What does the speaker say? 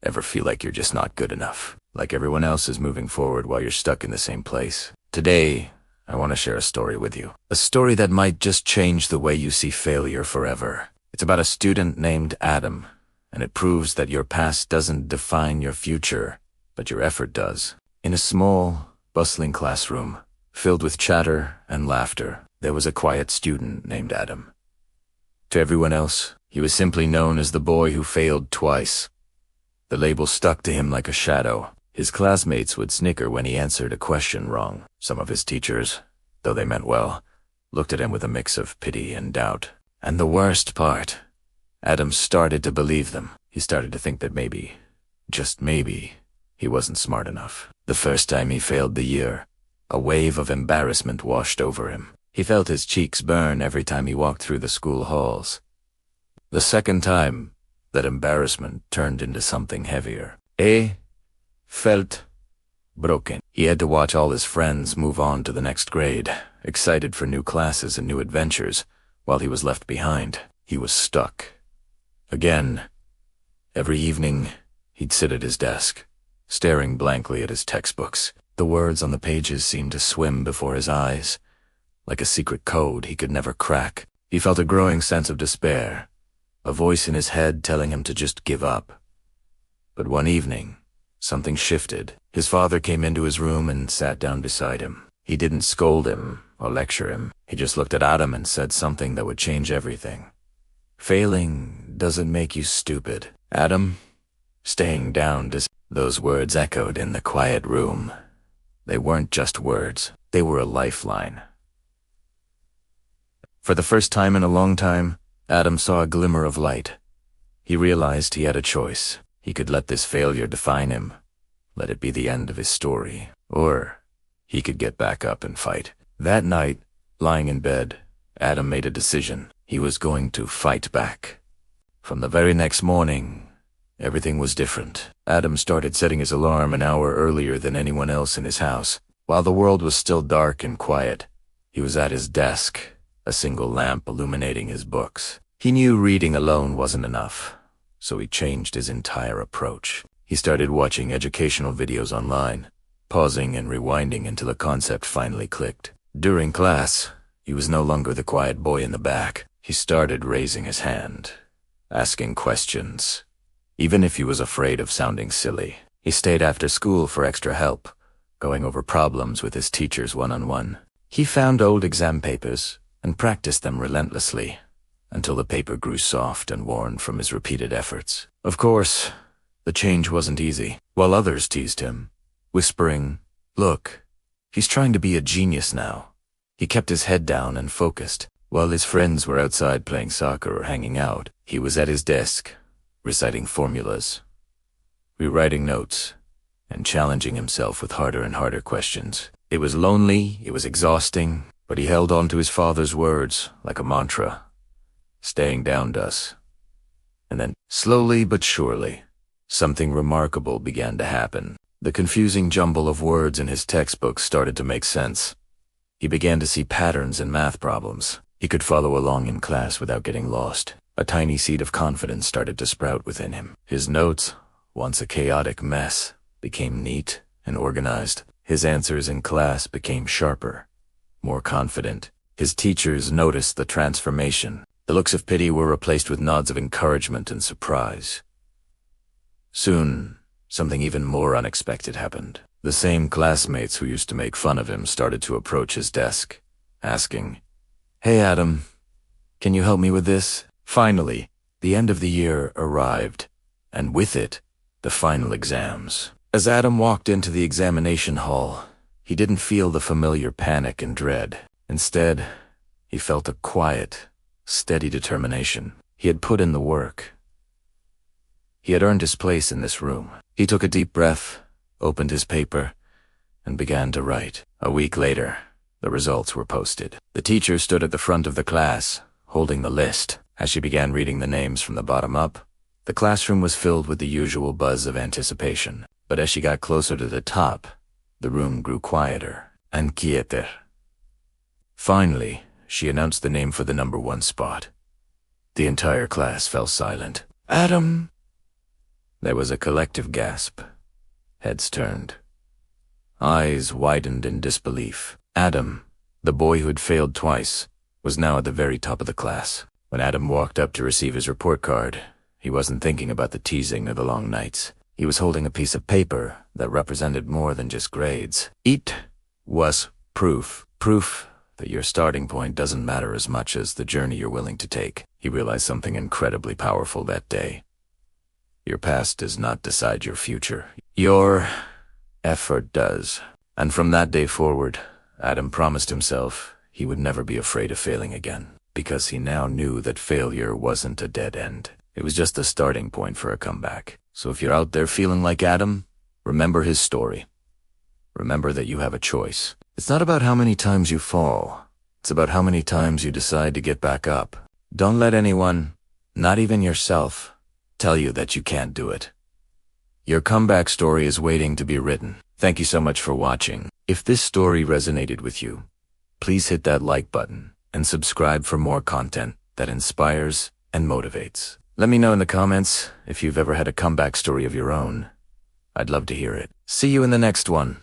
Ever feel like you're just not good enough? Like everyone else is moving forward while you're stuck in the same place? Today, I want to share a story with you. A story that might just change the way you see failure forever. It's about a student named Adam, and it proves that your past doesn't define your future, but your effort does. In a small, bustling classroom, filled with chatter and laughter, there was a quiet student named Adam. To everyone else, he was simply known as the boy who failed twice. The label stuck to him like a shadow. His classmates would snicker when he answered a question wrong. Some of his teachers, though they meant well, looked at him with a mix of pity and doubt. And the worst part, Adam started to believe them. He started to think that maybe, just maybe, he wasn't smart enough. The first time he failed the year, a wave of embarrassment washed over him. He felt his cheeks burn every time he walked through the school halls. The second time, that embarrassment turned into something heavier. He felt broken. He had to watch all his friends move on to the next grade, excited for new classes and new adventures, while he was left behind. He was stuck. Again, every evening, he'd sit at his desk, staring blankly at his textbooks. The words on the pages seemed to swim before his eyes, like a secret code he could never crack. He felt a growing sense of despair, a voice in his head telling him to just give up. But one evening, something shifted. His father came into his room and sat down beside him. He didn't scold him or lecture him. He just looked at Adam and said something that would change everything. Failing doesn't make you stupid. Adam, staying down does. Those words echoed in the quiet room. They weren't just words. They were a lifeline. For the first time in a long time, Adam saw a glimmer of light. He realized he had a choice. He could let this failure define him, let it be the end of his story, or he could get back up and fight. That night, lying in bed, Adam made a decision. He was going to fight back. From the very next morning, everything was different. Adam started setting his alarm an hour earlier than anyone else in his house. While the world was still dark and quiet, he was at his desk, a single lamp illuminating his books. He knew reading alone wasn't enough, so he changed his entire approach. He started watching educational videos online, pausing and rewinding until a concept finally clicked. During class, he was no longer the quiet boy in the back. He started raising his hand, asking questions, even if he was afraid of sounding silly. He stayed after school for extra help, going over problems with his teachers one-on-one. He found old exam papers and practiced them relentlessly, until the paper grew soft and worn from his repeated efforts. Of course, the change wasn't easy. While others teased him, whispering, "Look, he's trying to be a genius now," he kept his head down and focused. While his friends were outside playing soccer or hanging out, he was at his desk, reciting formulas, rewriting notes, and challenging himself with harder and harder questions. It was lonely, it was exhausting, but he held on to his father's words like a mantra. Staying down does. And then, slowly but surely, something remarkable began to happen. The confusing jumble of words in his textbooks started to make sense. He began to see patterns in math problems. He could follow along in class without getting lost. A tiny seed of confidence started to sprout within him. His notes, once a chaotic mess, became neat and organized. His answers in class became sharper, more confident. His teachers noticed the transformation. The looks of pity were replaced with nods of encouragement and surprise. Soon, something even more unexpected happened. The same classmates who used to make fun of him started to approach his desk, asking, "Hey Adam, can you help me with this?" Finally, the end of the year arrived, and with it, the final exams. As Adam walked into the examination hall, he didn't feel the familiar panic and dread. Instead, he felt a quiet, steady determination. He had put in the work. He had earned his place in this room. He took a deep breath, opened his paper, and began to write. A week later, the results were posted. The teacher stood at the front of the class, holding the list. As she began reading the names from the bottom up, the classroom was filled with the usual buzz of anticipation. But as she got closer to the top, the room grew quieter and quieter. Finally, she announced the name for the number 1 spot. The entire class fell silent. "Adam!" There was a collective gasp. Heads turned. Eyes widened in disbelief. Adam, the boy who had failed twice, was now at the very top of the class. When Adam walked up to receive his report card, he wasn't thinking about the teasing or the long nights. He was holding a piece of paper that represented more than just grades. It was proof. Proof that your starting point doesn't matter as much as the journey you're willing to take. He realized something incredibly powerful that day. Your past does not decide your future. Your effort does. And from that day forward, Adam promised himself he would never be afraid of failing again, because he now knew that failure wasn't a dead end. It was just the starting point for a comeback. So if you're out there feeling like Adam, remember his story. Remember that you have a choice. It's not about how many times you fall. It's about how many times you decide to get back up. Don't let anyone, not even yourself, tell you that you can't do it. Your comeback story is waiting to be written. Thank you so much for watching. If this story resonated with you, please hit that like button and subscribe for more content that inspires and motivates. Let me know in the comments if you've ever had a comeback story of your own. I'd love to hear it. See you in the next one.